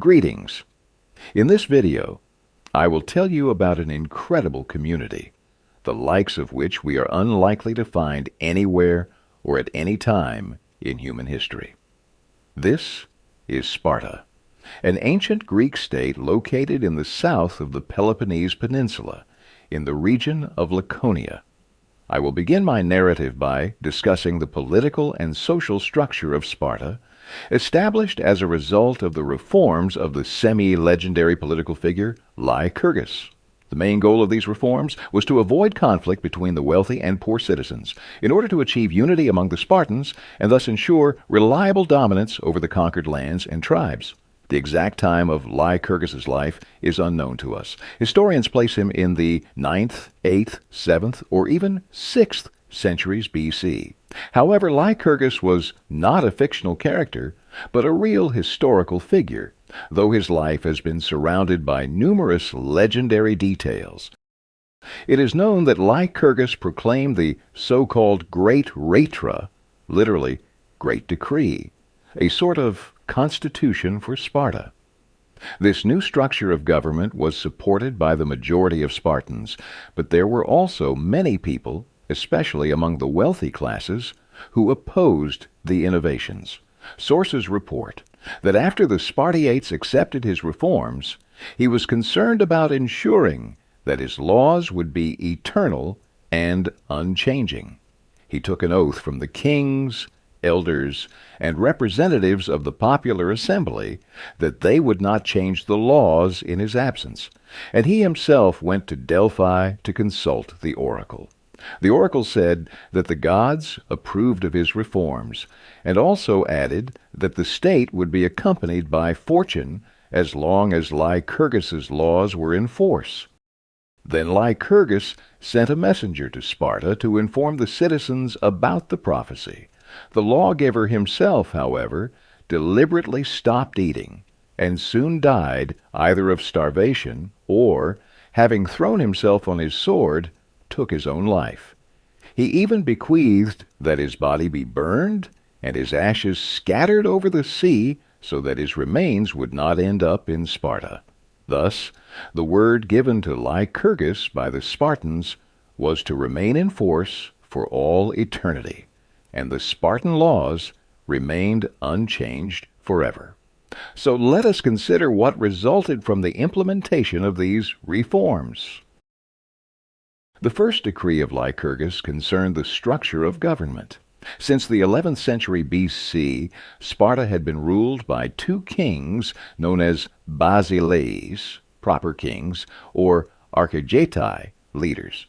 Greetings. In this video, I will tell you about an incredible community, the likes of which we are unlikely to find anywhere or at any time in human history. This is Sparta, an ancient Greek state located in the south of the Peloponnese Peninsula, in the region of Laconia. I will begin my narrative by discussing the political and social structure of Sparta, established as a result of the reforms of the semi-legendary political figure Lycurgus. The main goal of these reforms was to avoid conflict between the wealthy and poor citizens, in order to achieve unity among the Spartans and thus ensure reliable dominance over the conquered lands and tribes. The exact time of Lycurgus's life is unknown to us. Historians place him in the 9th, 8th, 7th, or even 6th centuries BC. However, Lycurgus was not a fictional character, but a real historical figure, though his life has been surrounded by numerous legendary details. It is known that Lycurgus proclaimed the so-called Great Ratra, literally Great Decree, a sort of constitution for Sparta. This new structure of government was supported by the majority of Spartans, but there were also many people, especially among the wealthy classes, who opposed the innovations. Sources report that after the Spartiates accepted his reforms, he was concerned about ensuring that his laws would be eternal and unchanging. He took an oath from the kings, elders, and representatives of the popular assembly that they would not change the laws in his absence, and he himself went to Delphi to consult the oracle. The oracle said that the gods approved of his reforms, and also added that the state would be accompanied by fortune as long as Lycurgus's laws were in force. Then Lycurgus sent a messenger to Sparta to inform the citizens about the prophecy. The lawgiver himself, however, deliberately stopped eating, and soon died either of starvation or, having thrown himself on his sword, took his own life. He even bequeathed that his body be burned and his ashes scattered over the sea so that his remains would not end up in Sparta. Thus, the word given to Lycurgus by the Spartans was to remain in force for all eternity, and the Spartan laws remained unchanged forever. So let us consider what resulted from the implementation of these reforms. The first decree of Lycurgus concerned the structure of government. Since the 11th century BC, Sparta had been ruled by two kings known as basileis, proper kings, or archegetai, leaders.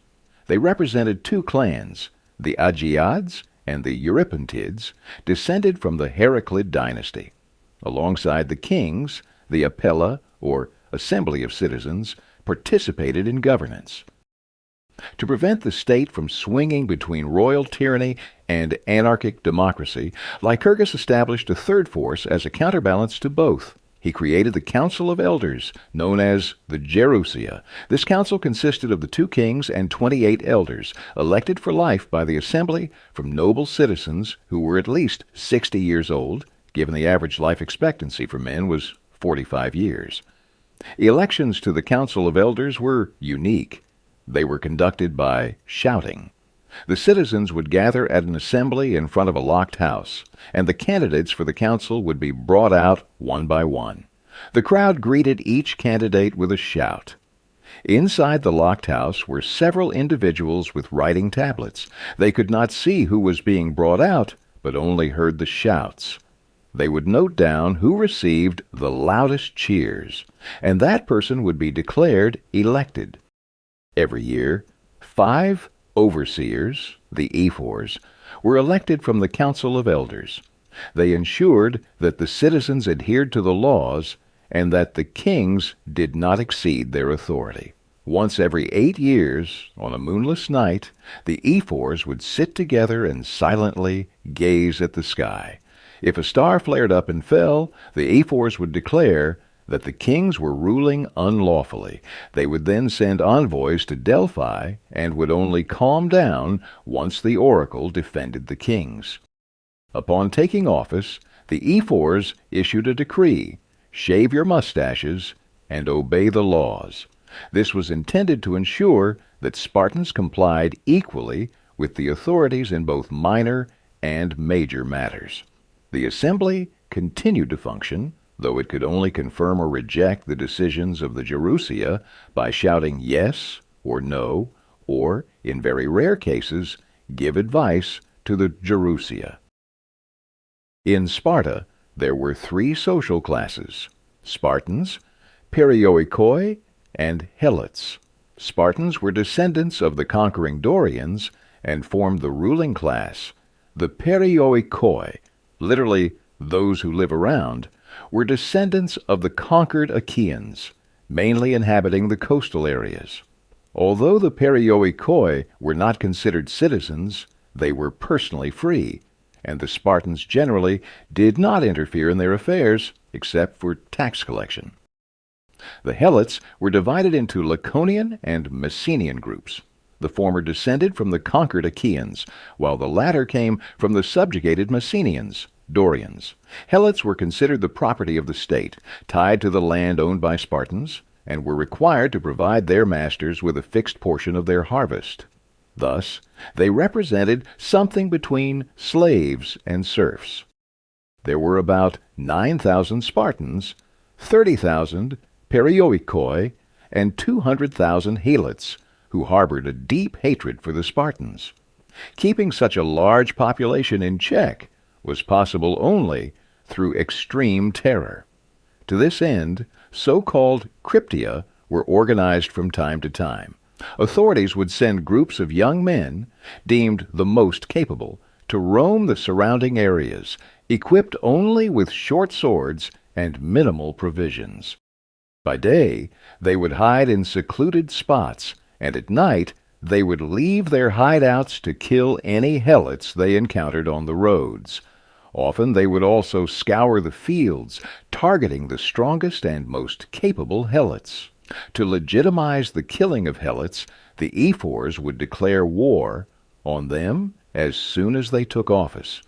They represented two clans, the Agiads and the Eurypontids, descended from the Heraclid dynasty. Alongside the kings, the Apella, or assembly of citizens, participated in governance. To prevent the state from swinging between royal tyranny and anarchic democracy, Lycurgus established a third force as a counterbalance to both. He created the Council of Elders, known as the Gerousia. This council consisted of the two kings and 28 elders, elected for life by the assembly from noble citizens who were at least 60 years old, given the average life expectancy for men was 45 years. Elections to the Council of Elders were unique. They were conducted by shouting. The citizens would gather at an assembly in front of a locked house, and the candidates for the council would be brought out one by one. The crowd greeted each candidate with a shout. Inside the locked house were several individuals with writing tablets. They could not see who was being brought out, but only heard the shouts. They would note down who received the loudest cheers, and that person would be declared elected. Every year, 5 overseers, the ephors, were elected from the Council of Elders. They ensured that the citizens adhered to the laws and that the kings did not exceed their authority. Once every 8 years, on a moonless night, the ephors would sit together and silently gaze at the sky. If a star flared up and fell, the ephors would declare that the kings were ruling unlawfully. They would then send envoys to Delphi and would only calm down once the oracle defended the kings. Upon taking office, the ephors issued a decree shave your mustaches, and obey the laws. This was intended to ensure that Spartans complied equally with the authorities in both minor and major matters. The assembly continued to function, though it could only confirm or reject the decisions of the Gerousia by shouting yes or no, or, in very rare cases, give advice to the Gerousia. In Sparta, there were three social classes: Spartans, Perioikoi, and Helots. Spartans were descendants of the conquering Dorians and formed the ruling class. The Perioikoi, literally those who live around, were descendants of the conquered Achaeans, mainly inhabiting the coastal areas. Although the Perioikoi were not considered citizens, they were personally free, and the Spartans generally did not interfere in their affairs except for tax collection. The Helots were divided into Laconian and Messenian groups. The former descended from the conquered Achaeans, while the latter came from the subjugated Messenians, Dorians. Helots were considered the property of the state, tied to the land owned by Spartans, and were required to provide their masters with a fixed portion of their harvest. Thus, they represented something between slaves and serfs. There were about 9,000 Spartans, 30,000 Perioikoi, and 200,000 Helots, who harbored a deep hatred for the Spartans. Keeping such a large population in check was possible only through extreme terror. To this end, so-called cryptia were organized from time to time. Authorities would send groups of young men, deemed the most capable, to roam the surrounding areas, equipped only with short swords and minimal provisions. By day, they would hide in secluded spots, and at night they would leave their hideouts to kill any Helots they encountered on the roads. Often they would also scour the fields, targeting the strongest and most capable Helots. To legitimize the killing of Helots, the ephors would declare war on them as soon as they took office.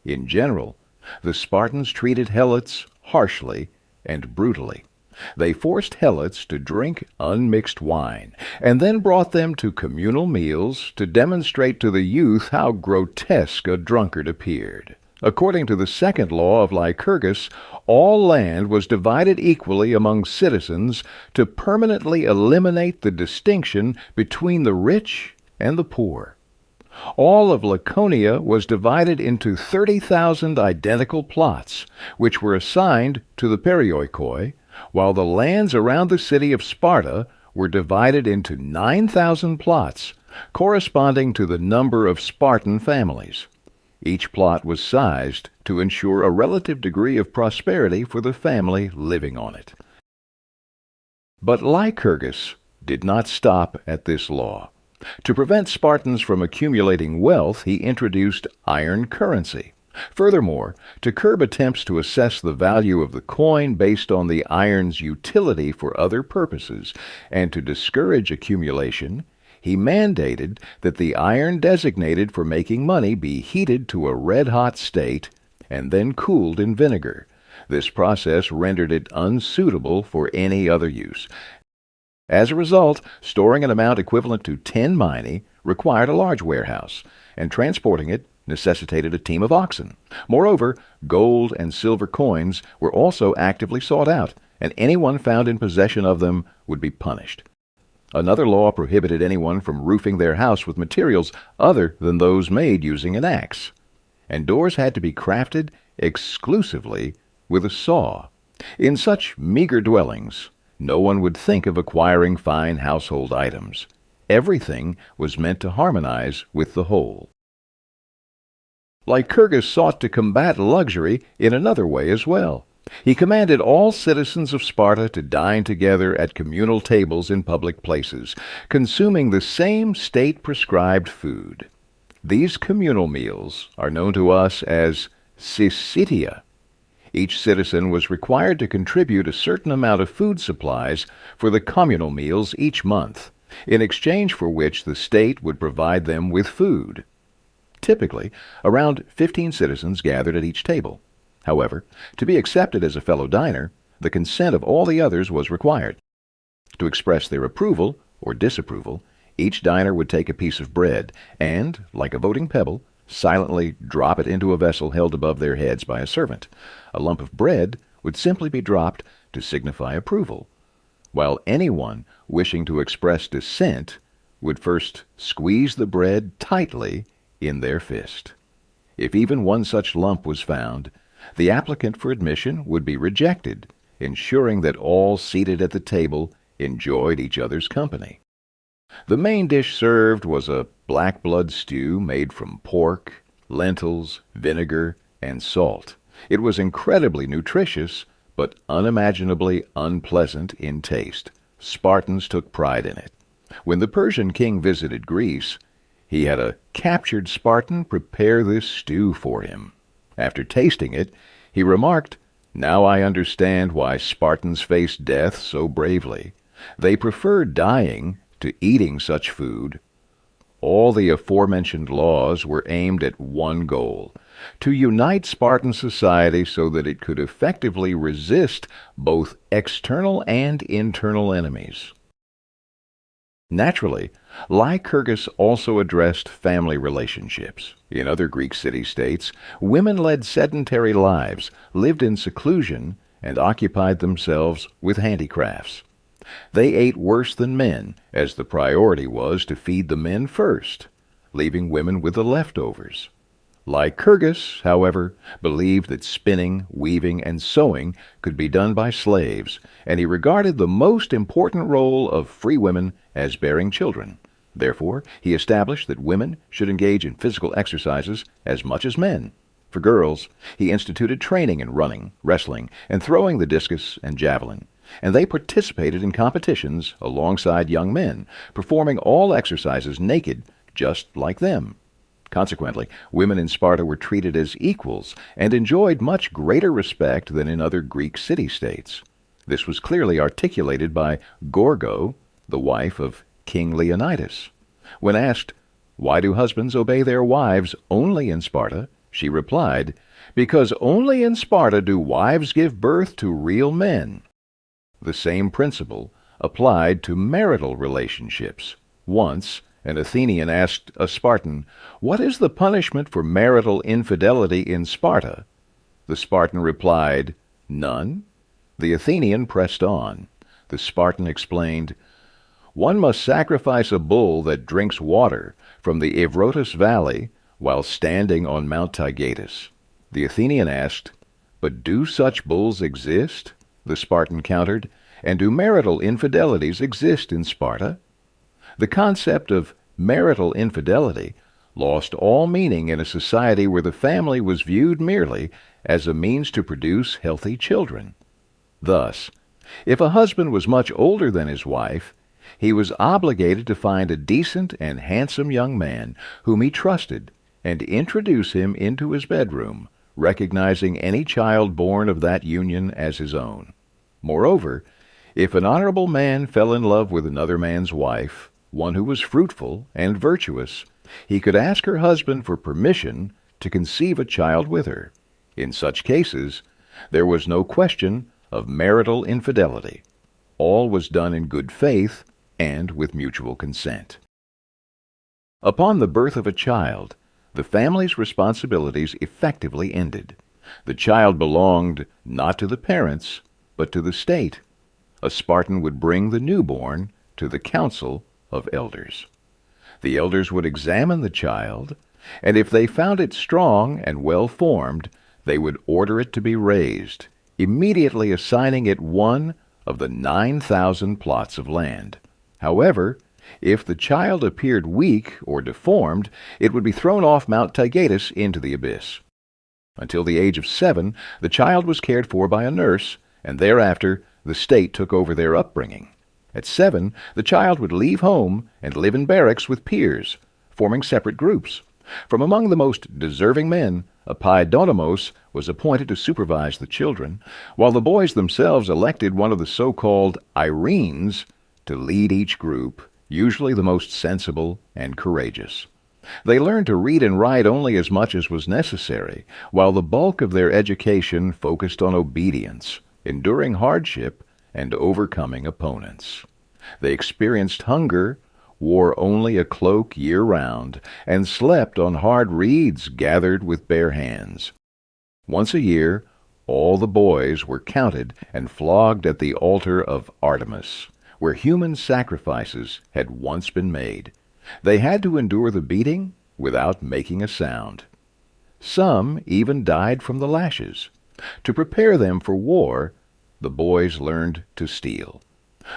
In general, the Spartans treated Helots harshly and brutally. They forced Helots to drink unmixed wine, and then brought them to communal meals to demonstrate to the youth how grotesque a drunkard appeared. According to the second law of Lycurgus, all land was divided equally among citizens to permanently eliminate the distinction between the rich and the poor. All of Laconia was divided into 30,000 identical plots, which were assigned to the Perioikoi, while the lands around the city of Sparta were divided into 9,000 plots, corresponding to the number of Spartan families. Each plot was sized to ensure a relative degree of prosperity for the family living on it. But Lycurgus did not stop at this law. To prevent Spartans from accumulating wealth, he introduced iron currency. Furthermore, to curb attempts to assess the value of the coin based on the iron's utility for other purposes, and to discourage accumulation, he mandated that the iron designated for making money be heated to a red-hot state and then cooled in vinegar. This process rendered it unsuitable for any other use. As a result, storing an amount equivalent to 10 minae required a large warehouse, and transporting it necessitated a team of oxen. Moreover, gold and silver coins were also actively sought out, and anyone found in possession of them would be punished. Another law prohibited anyone from roofing their house with materials other than those made using an axe, and doors had to be crafted exclusively with a saw. In such meager dwellings, no one would think of acquiring fine household items. Everything was meant to harmonize with the whole. Lycurgus sought to combat luxury in another way as well. He commanded all citizens of Sparta to dine together at communal tables in public places, consuming the same state-prescribed food. These communal meals are known to us as syssitia. Each citizen was required to contribute a certain amount of food supplies for the communal meals each month, in exchange for which the state would provide them with food. Typically, around 15 citizens gathered at each table. However, to be accepted as a fellow diner, The consent of all the others was required. To express their approval or disapproval, each diner would take a piece of bread and, like a voting pebble, silently drop it into a vessel held above their heads by a servant. A lump of bread would simply be dropped to signify approval, while anyone wishing to express dissent would first squeeze the bread tightly in their fist. If even one such lump was found, the applicant for admission would be rejected, ensuring that all seated at the table enjoyed each other's company. The main dish served was a black blood stew made from pork, lentils, vinegar, and salt. It was incredibly nutritious, but unimaginably unpleasant in taste. Spartans took pride in it. When the Persian king visited Greece, he had a captured Spartan prepare this stew for him. After tasting it, he remarked, "Now I understand why Spartans face death so bravely. They prefer dying to eating such food." All the aforementioned laws were aimed at one goal: to unite Spartan society so that it could effectively resist both external and internal enemies. Naturally, Lycurgus also addressed family relationships. In other Greek city-states, women led sedentary lives, lived in seclusion, and occupied themselves with handicrafts. They ate worse than men, as the priority was to feed the men first, leaving women with the leftovers. Lycurgus, however, believed that spinning, weaving, and sewing could be done by slaves, and he regarded the most important role of free women as bearing children. Therefore, he established that women should engage in physical exercises as much as men. For girls, he instituted training in running, wrestling, and throwing the discus and javelin, and they participated in competitions alongside young men, performing all exercises naked, just like them. Consequently, women in Sparta were treated as equals and enjoyed much greater respect than in other Greek city-states. This was clearly articulated by Gorgo, the wife of King Leonidas. When asked, "Why do husbands obey their wives only in Sparta?" she replied, "Because only in Sparta do wives give birth to real men." The same principle applied to marital relationships. Once, an Athenian asked a Spartan, "What is the punishment for marital infidelity in Sparta?" The Spartan replied, "None." The Athenian pressed on. The Spartan explained, "One must sacrifice a bull that drinks water from the Evrotus Valley while standing on Mount Taygetus." The Athenian asked, "But do such bulls exist?" The Spartan countered, "And do marital infidelities exist in Sparta?" The concept of marital infidelity lost all meaning in a society where the family was viewed merely as a means to produce healthy children. Thus, if a husband was much older than his wife, he was obligated to find a decent and handsome young man whom he trusted and introduce him into his bedroom, recognizing any child born of that union as his own. Moreover, if an honorable man fell in love with another man's wife, one who was fruitful and virtuous, he could ask her husband for permission to conceive a child with her. In such cases, there was no question of marital infidelity. All was done in good faith and with mutual consent. Upon the birth of a child, the family's responsibilities effectively ended. The child belonged not to the parents, but to the state. A Spartan would bring the newborn to the council of elders. The elders would examine the child, and if they found it strong and well-formed, they would order it to be raised, immediately assigning it one of the 9,000 plots of land. However, if the child appeared weak or deformed, it would be thrown off Mount Taygetus into the abyss. Until the age of 7, the child was cared for by a nurse, and thereafter the state took over their upbringing. At 7, the child would leave home and live in barracks with peers, forming separate groups. From among the most deserving men, a paidonymos was appointed to supervise the children, while the boys themselves elected one of the so-called Irenes to lead each group, usually the most sensible and courageous. They learned to read and write only as much as was necessary, while the bulk of their education focused on obedience, enduring hardship, and overcoming opponents. They experienced hunger, wore only a cloak year-round, and slept on hard reeds gathered with bare hands. Once a year, all the boys were counted and flogged at the altar of Artemis, where human sacrifices had once been made. They had to endure the beating without making a sound. Some even died from the lashes. To prepare them for war, the boys learned to steal.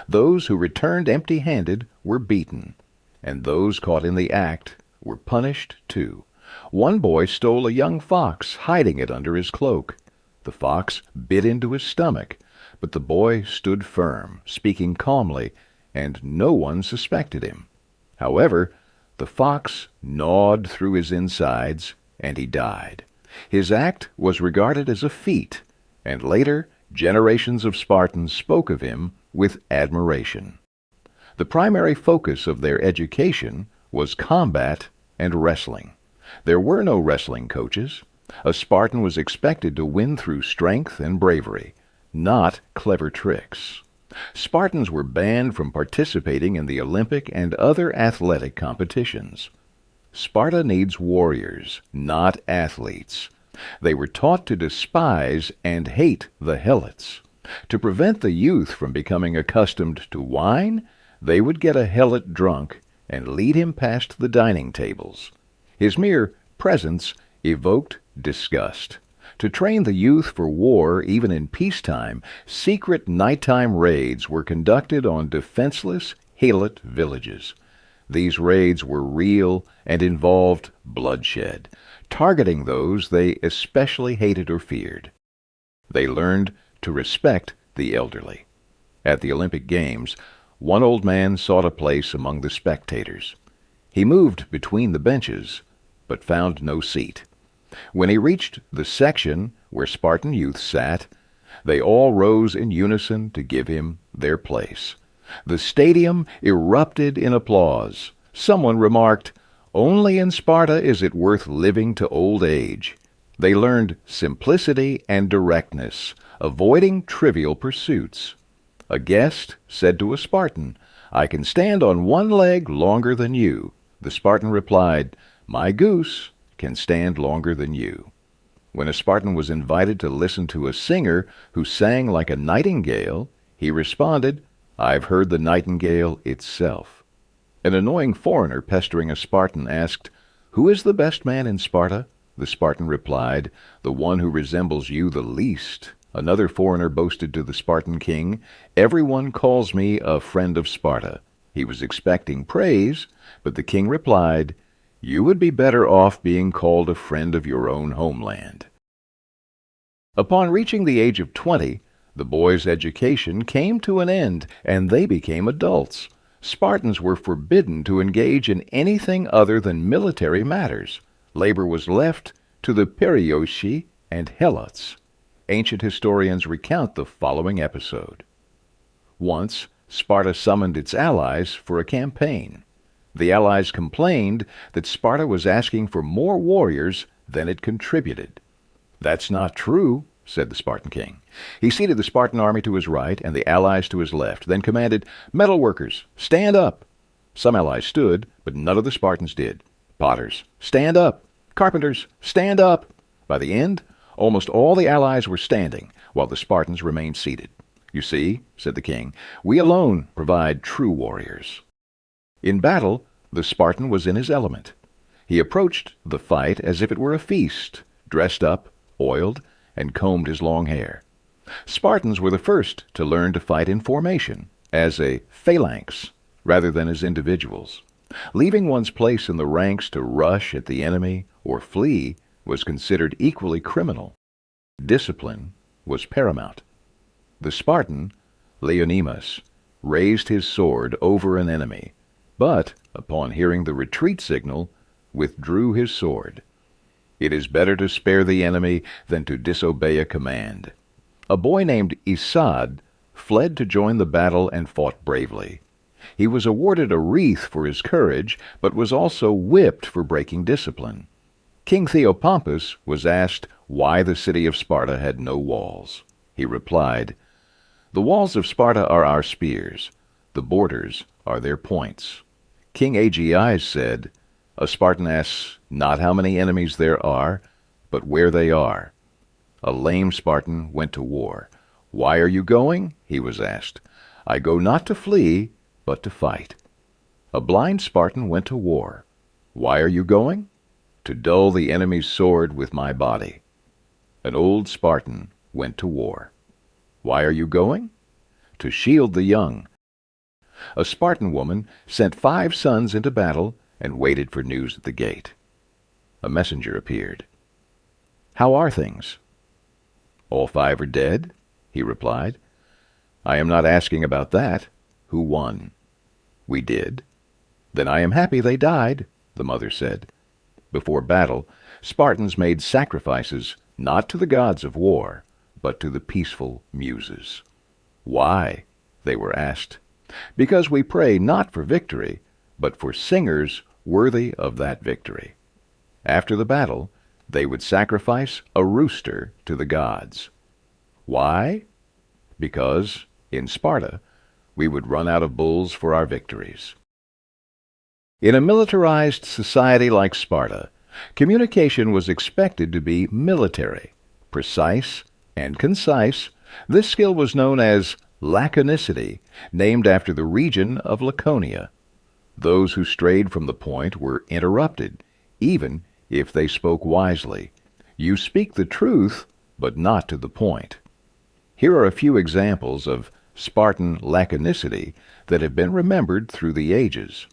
Those who returned empty-handed were beaten, and those caught in the act were punished too. One boy stole a young fox, hiding it under his cloak. The fox bit into his stomach, but the boy stood firm, speaking calmly, and no one suspected him. However, the fox gnawed through his insides, and he died. His act was regarded as a feat, and later generations of Spartans spoke of him with admiration. The primary focus of their education was combat and wrestling. There were no wrestling coaches. A Spartan was expected to win through strength and bravery, not clever tricks. Spartans were banned from participating in the Olympic and other athletic competitions. Sparta needs warriors, not athletes. They were taught to despise and hate the helots. To prevent the youth from becoming accustomed to wine, they would get a helot drunk and lead him past the dining tables. His mere presence evoked disgust. To train the youth for war, even in peacetime, secret nighttime raids were conducted on defenseless helot villages. These raids were real and involved bloodshed, targeting those they especially hated or feared. They learned to respect the elderly. At the Olympic Games, one old man sought a place among the spectators. He moved between the benches, but found no seat. When he reached the section where Spartan youth sat, they all rose in unison to give him their place. The stadium erupted in applause. Someone remarked, "Only in Sparta is it worth living to old age." They learned simplicity and directness, avoiding trivial pursuits. A guest said to a Spartan, "I can stand on one leg longer than you." The Spartan replied, "My goose can stand longer than you." When a Spartan was invited to listen to a singer who sang like a nightingale, he responded, "I've heard the nightingale itself." An annoying foreigner pestering a Spartan asked, "Who is the best man in Sparta?" The Spartan replied, "The one who resembles you the least." Another foreigner boasted to the Spartan king, "Everyone calls me a friend of Sparta." He was expecting praise, but the king replied, "You would be better off being called a friend of your own homeland." Upon reaching the age of 20, the boys' education came to an end, and they became adults. Spartans were forbidden to engage in anything other than military matters. Labor was left to the perioeci and helots. Ancient historians recount the following episode. Once, Sparta summoned its allies for a campaign. The allies complained that Sparta was asking for more warriors than it contributed. "That's not true," said the Spartan king. He seated the Spartan army to his right and the allies to his left, then commanded, "Metal workers, stand up." Some allies stood, but none of the Spartans did. "Potters, stand up. Carpenters, stand up." By the end, almost all the allies were standing, while the Spartans remained seated. "You see," said the king, "we alone provide true warriors." In battle, the Spartan was in his element. He approached the fight as if it were a feast, dressed up, oiled, and combed his long hair. Spartans were the first to learn to fight in formation, as a phalanx, rather than as individuals. Leaving one's place in the ranks to rush at the enemy or flee was considered equally criminal. Discipline was paramount. The Spartan, Leonymus, raised his sword over an enemy, but, upon hearing the retreat signal, withdrew his sword. It is better to spare the enemy than to disobey a command. A boy named Isad fled to join the battle and fought bravely. He was awarded a wreath for his courage, but was also whipped for breaking discipline. King Theopompus was asked why the city of Sparta had no walls. He replied, The walls of Sparta are our spears. The borders are their points. King Aegeus said, "A Spartan asks not how many enemies there are, but where they are." A lame Spartan went to war. "Why are you going?" he was asked. "I go not to flee, but to fight." A blind Spartan went to war. "Why are you going?" "To dull the enemy's sword with my body." An old Spartan went to war. "Why are you going?" "To shield the young." A Spartan woman sent 5 sons into battle and waited for news at the gate. A messenger appeared. "How are things?" "All 5 are dead," he replied. "I am not asking about that. Who won?" "We did." "Then I am happy they died," the mother said. Before battle, Spartans made sacrifices not to the gods of war, but to the peaceful muses. "Why?" they were asked. "Because we pray not for victory, but for singers worthy of that victory." After the battle, they would sacrifice a rooster to the gods. Why? Because, in Sparta, we would run out of bulls for our victories. In a militarized society like Sparta, communication was expected to be military, precise, and concise. This skill was known as laconicity, named after the region of Laconia. Those who strayed from the point were interrupted, even if they spoke wisely. You speak the truth, but not to the point. Here are a few examples of Spartan laconicity that have been remembered through the ages.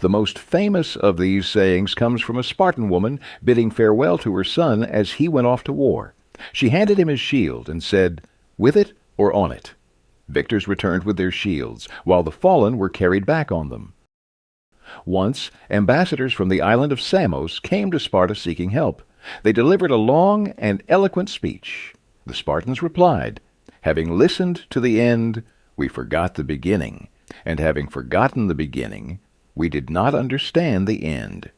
The most famous of these sayings comes from a Spartan woman bidding farewell to her son as he went off to war. She handed him his shield and said, "With it or on it?" Victors returned with their shields, while the fallen were carried back on them. Once, ambassadors from the island of Samos came to Sparta seeking help. They delivered a long and eloquent speech. The Spartans replied, "Having listened to the end, we forgot the beginning, and having forgotten the beginning, we did not understand the end."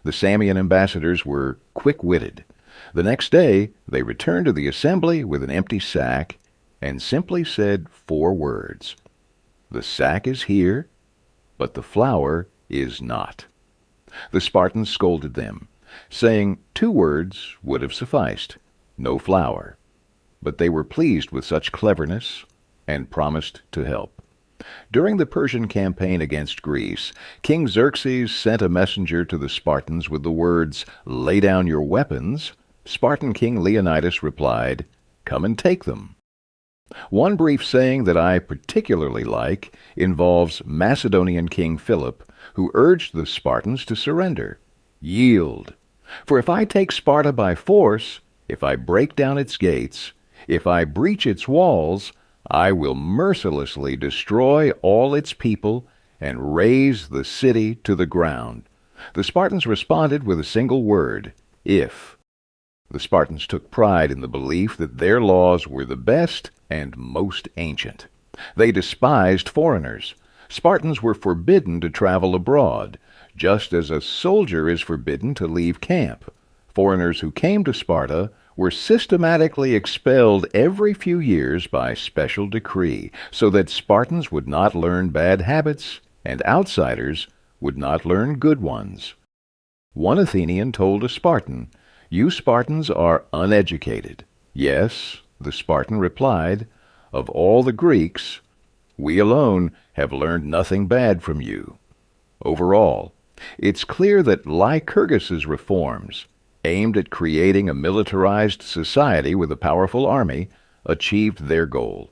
The Samian ambassadors were quick-witted. The next day, they returned to the assembly with an empty sack and simply said 4 words. "The sack is here, but the flour is not." The Spartans scolded them, saying 2 words would have sufficed, "no flour." But they were pleased with such cleverness and promised to help. During the Persian campaign against Greece, King Xerxes sent a messenger to the Spartans with the words, "Lay down your weapons." Spartan King Leonidas replied, "Come and take them." One brief saying that I particularly like involves Macedonian King Philip, who urged the Spartans to surrender. "Yield. For if I take Sparta by force, if I break down its gates, if I breach its walls, I will mercilessly destroy all its people and raze the city to the ground." The Spartans responded with a single word, "if." The Spartans took pride in the belief that their laws were the best and most ancient. They despised foreigners. Spartans were forbidden to travel abroad, just as a soldier is forbidden to leave camp. Foreigners who came to Sparta were systematically expelled every few years by special decree, so that Spartans would not learn bad habits and outsiders would not learn good ones. One Athenian told a Spartan, "You Spartans are uneducated." "Yes," the Spartan replied, "of all the Greeks, we alone have learned nothing bad from you." Overall, it's clear that Lycurgus's reforms, aimed at creating a militarized society with a powerful army, achieved their goal.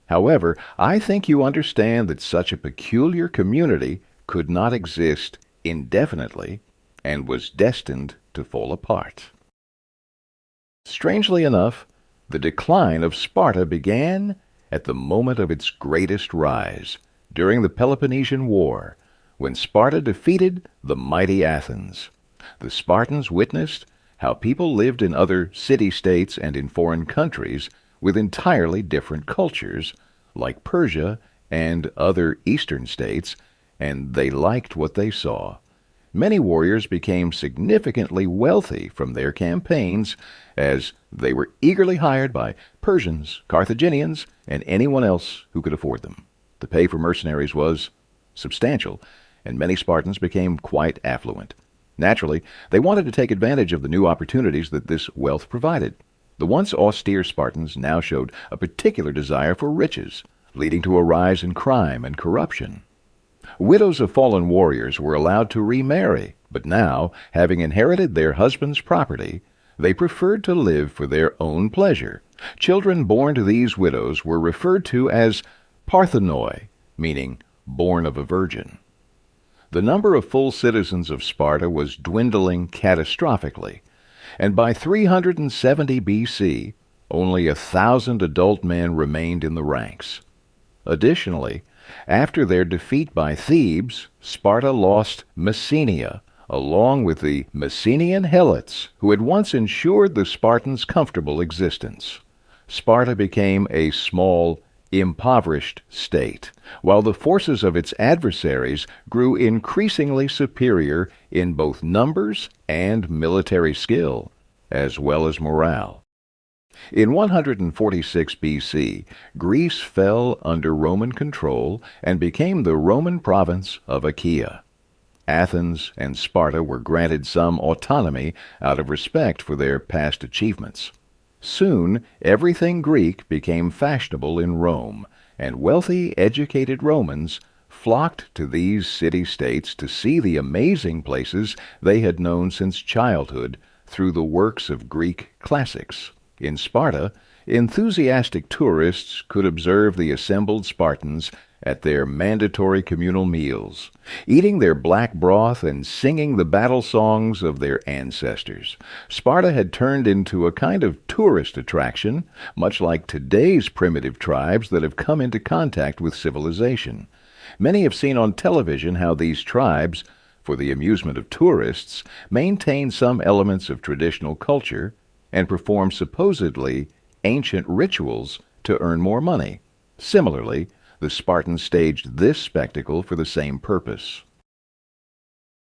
However, I think you understand that such a peculiar community could not exist indefinitely and was destined to fall apart. Strangely enough, the decline of Sparta began at the moment of its greatest rise, during the Peloponnesian War, when Sparta defeated the mighty Athens. The Spartans witnessed how people lived in other city-states and in foreign countries with entirely different cultures, like Persia and other eastern states, and they liked what they saw. Many warriors became significantly wealthy from their campaigns, as they were eagerly hired by Persians, Carthaginians, and anyone else who could afford them. The pay for mercenaries was substantial, and many Spartans became quite affluent. Naturally, they wanted to take advantage of the new opportunities that this wealth provided. The once austere Spartans now showed a particular desire for riches, leading to a rise in crime and corruption. Widows of fallen warriors were allowed to remarry, but now, having inherited their husband's property, they preferred to live for their own pleasure. Children born to these widows were referred to as parthenoi, meaning born of a virgin. The number of full citizens of Sparta was dwindling catastrophically, and by 370 BC, only 1,000 adult men remained in the ranks. Additionally, after their defeat by Thebes, Sparta lost Messenia, along with the Messenian helots, who had once ensured the Spartans comfortable existence. Sparta became a small, impoverished state, while the forces of its adversaries grew increasingly superior in both numbers and military skill, as well as morale. In 146 BC, Greece fell under Roman control and became the Roman province of Achaia. Athens and Sparta were granted some autonomy out of respect for their past achievements. Soon, everything Greek became fashionable in Rome, and wealthy, educated Romans flocked to these city-states to see the amazing places they had known since childhood through the works of Greek classics. In Sparta, enthusiastic tourists could observe the assembled Spartans at their mandatory communal meals, eating their black broth and singing the battle songs of their ancestors. Sparta had turned into a kind of tourist attraction, much like today's primitive tribes that have come into contact with civilization. Many have seen on television how these tribes, for the amusement of tourists, maintain some elements of traditional culture and perform supposedly ancient rituals to earn more money. Similarly, the Spartans staged this spectacle for the same purpose.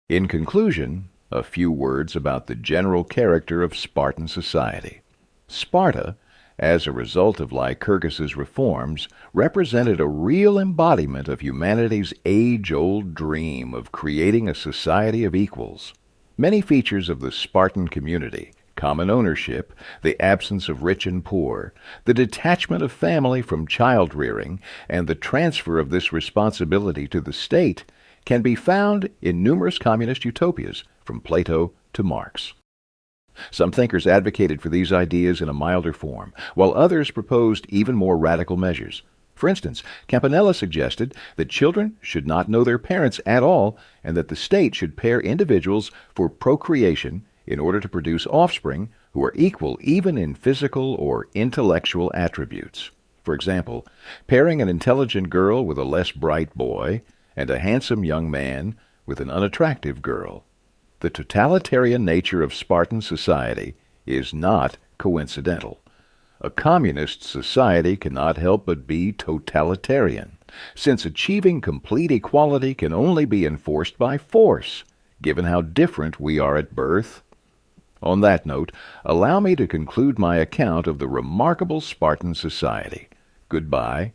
In conclusion, a few words about the general character of Spartan society. Sparta, as a result of Lycurgus's reforms, represented a real embodiment of humanity's age-old dream of creating a society of equals. Many features of the Spartan community, common ownership, the absence of rich and poor, the detachment of family from child-rearing, and the transfer of this responsibility to the state can be found in numerous communist utopias, from Plato to Marx. Some thinkers advocated for these ideas in a milder form, while others proposed even more radical measures. For instance, Campanella suggested that children should not know their parents at all, and that the state should pair individuals for procreation in order to produce offspring who are equal even in physical or intellectual attributes. For example, pairing an intelligent girl with a less bright boy, and a handsome young man with an unattractive girl. The totalitarian nature of Spartan society is not coincidental. A communist society cannot help but be totalitarian, since achieving complete equality can only be enforced by force, given how different we are at birth. On that note, allow me to conclude my account of the remarkable Spartan society. Goodbye,